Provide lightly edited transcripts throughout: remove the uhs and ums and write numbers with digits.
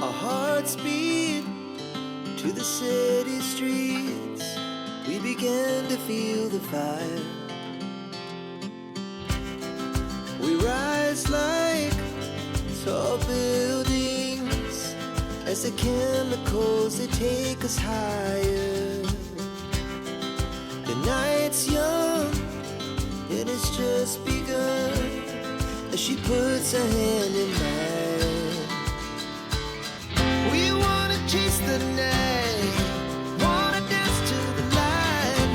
Our hearts beat to the city streets. We began to feel the fire. We rise like tall buildings as the chemicals, they take us higher. The night's young and it's just begun as she puts her hand in mine. We wanna chase the night, wanna dance to the light,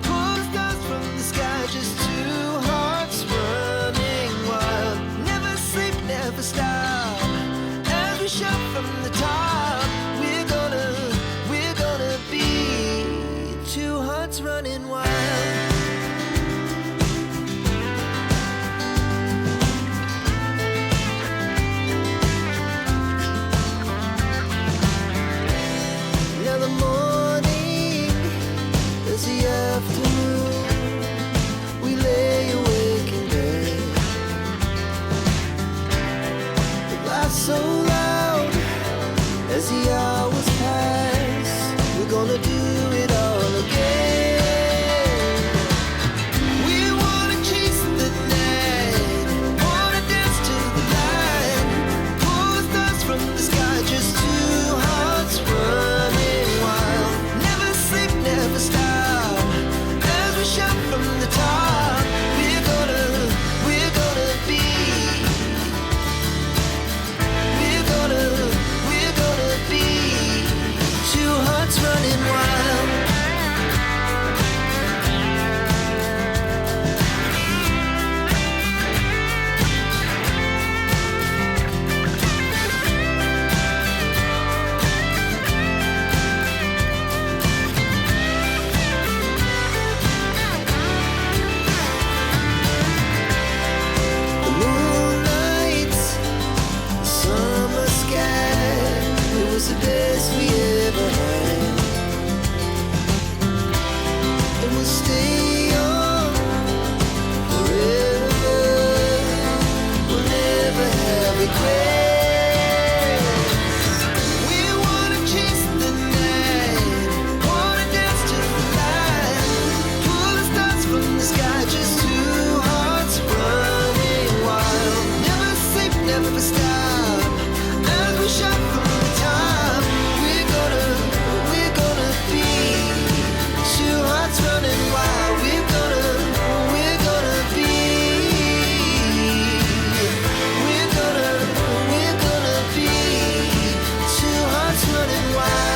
pull the stars from the sky, just two hearts running wild. Never sleep, never stop, as we shout from the top. We're gonna be two hearts running wild. So loud as the hours pass, we're gonna do it all again. We wanna chase the night, wanna dance to the light, pull the stars from the sky, just two hearts running wild. Never sleep, never stop, as we shout from the top. We're gonna be, we're gonna be two hearts running wild. The moonlight, the summer sky, it was the best we ever had. And we'll stay on forever, we'll never have regrets. We wanna chase the night, wanna dance to the light, pull the stars from the sky, just two hearts running wild. Never sleep, never stop, as we shout from the top. We're gonna be two hearts running wild. We're gonna be, we're gonna be two hearts running wild.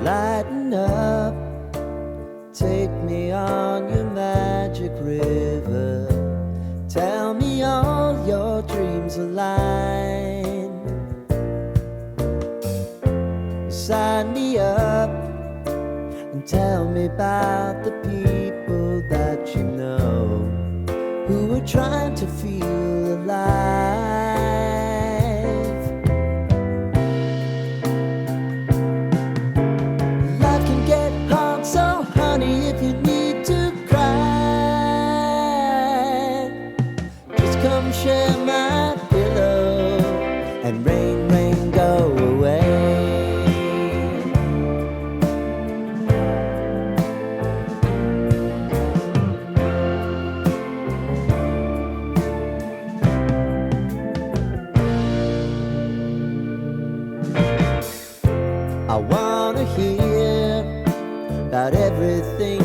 Lighten up, take me on your magic river. Tell me all your dreams align. sign me up and tell me about the people that you know who are trying to feel alive. Life can get hard, so honey, if you need to cry, just come share my pillow and rain, rain, go away. I wanna hear about everything